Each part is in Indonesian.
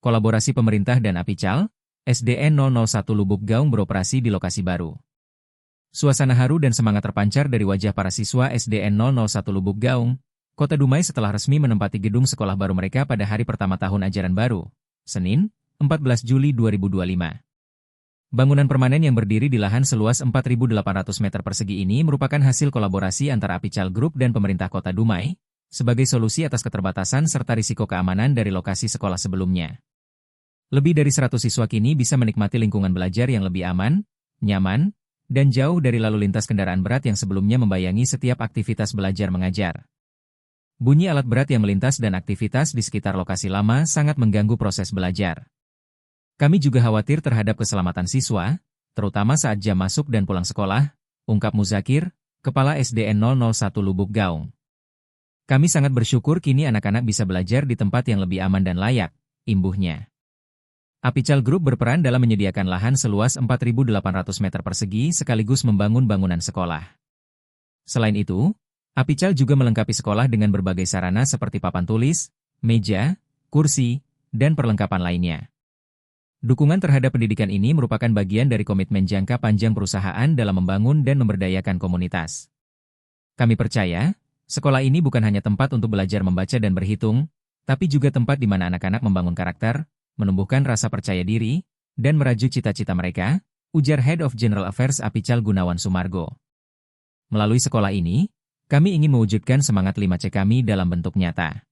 Kolaborasi pemerintah dan Apical, SDN 001 Lubuk Gaung beroperasi di lokasi baru. Suasana haru dan semangat terpancar dari wajah para siswa SDN 001 Lubuk Gaung, Kota Dumai setelah resmi menempati gedung sekolah baru mereka pada hari pertama tahun ajaran baru, Senin, 14 Juli 2025. Bangunan permanen yang berdiri di lahan seluas 4.800 meter persegi ini merupakan hasil kolaborasi antara Apical Group dan pemerintah Kota Dumai, sebagai solusi atas keterbatasan serta risiko keamanan dari lokasi sekolah sebelumnya. Lebih dari 100 siswa kini bisa menikmati lingkungan belajar yang lebih aman, nyaman, dan jauh dari lalu lintas kendaraan berat yang sebelumnya membayangi setiap aktivitas belajar mengajar. Bunyi alat berat yang melintas dan aktivitas di sekitar lokasi lama sangat mengganggu proses belajar. Kami juga khawatir terhadap keselamatan siswa, terutama saat jam masuk dan pulang sekolah, ungkap Muzakir, Kepala SDN 001 Lubuk Gaung. Kami sangat bersyukur kini anak-anak bisa belajar di tempat yang lebih aman dan layak, imbuhnya. Apical Group berperan dalam menyediakan lahan seluas 4.800 meter persegi sekaligus membangun bangunan sekolah. Selain itu, Apical juga melengkapi sekolah dengan berbagai sarana seperti papan tulis, meja, kursi, dan perlengkapan lainnya. Dukungan terhadap pendidikan ini merupakan bagian dari komitmen jangka panjang perusahaan dalam membangun dan memberdayakan komunitas. Kami percaya, sekolah ini bukan hanya tempat untuk belajar membaca dan berhitung, tapi juga tempat di mana anak-anak membangun karakter, menumbuhkan rasa percaya diri, dan merajut cita-cita mereka, ujar Head of General Affairs Apical Gunawan Sumargo. Melalui sekolah ini, kami ingin mewujudkan semangat 5C kami dalam bentuk nyata.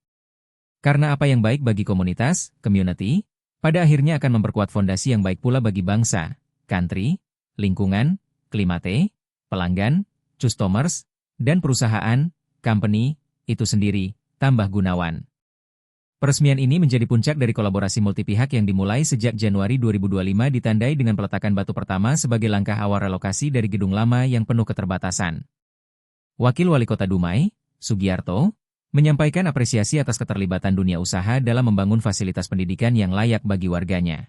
Karena apa yang baik bagi komunitas, community, pada akhirnya akan memperkuat fondasi yang baik pula bagi bangsa, country, lingkungan, klimate, pelanggan, customers, dan perusahaan, company, itu sendiri, tambah Gunawan. Peresmian ini menjadi puncak dari kolaborasi multipihak yang dimulai sejak Januari 2025 ditandai dengan peletakan batu pertama sebagai langkah awal relokasi dari gedung lama yang penuh keterbatasan. Wakil Wali Kota Dumai, Sugiarto, menyampaikan apresiasi atas keterlibatan dunia usaha dalam membangun fasilitas pendidikan yang layak bagi warganya.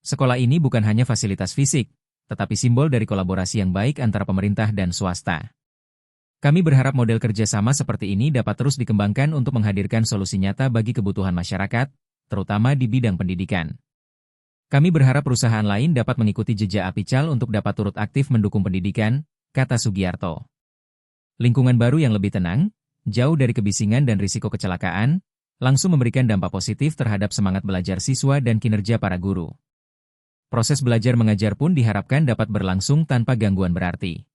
Sekolah ini bukan hanya fasilitas fisik, tetapi simbol dari kolaborasi yang baik antara pemerintah dan swasta. Kami berharap model kerjasama seperti ini dapat terus dikembangkan untuk menghadirkan solusi nyata bagi kebutuhan masyarakat, terutama di bidang pendidikan. Kami berharap perusahaan lain dapat mengikuti jejak Apical untuk dapat turut aktif mendukung pendidikan, kata Sugiarto. Lingkungan baru yang lebih tenang, jauh dari kebisingan dan risiko kecelakaan, langsung memberikan dampak positif terhadap semangat belajar siswa dan kinerja para guru. Proses belajar mengajar pun diharapkan dapat berlangsung tanpa gangguan berarti.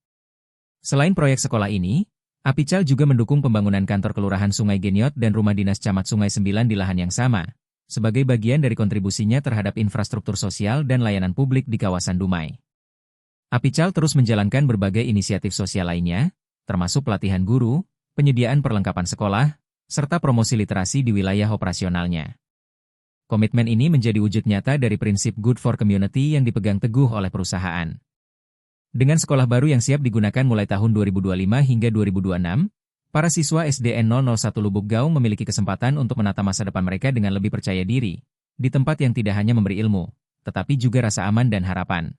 Selain proyek sekolah ini, Apical juga mendukung pembangunan kantor Kelurahan Sungai Genyot dan Rumah Dinas Camat Sungai 9 di lahan yang sama, sebagai bagian dari kontribusinya terhadap infrastruktur sosial dan layanan publik di kawasan Dumai. Apical terus menjalankan berbagai inisiatif sosial lainnya, termasuk pelatihan guru, penyediaan perlengkapan sekolah, serta promosi literasi di wilayah operasionalnya. Komitmen ini menjadi wujud nyata dari prinsip good for community yang dipegang teguh oleh perusahaan. Dengan sekolah baru yang siap digunakan mulai tahun 2025 hingga 2026, para siswa SDN 001 Lubuk Gaung memiliki kesempatan untuk menata masa depan mereka dengan lebih percaya diri, di tempat yang tidak hanya memberi ilmu, tetapi juga rasa aman dan harapan.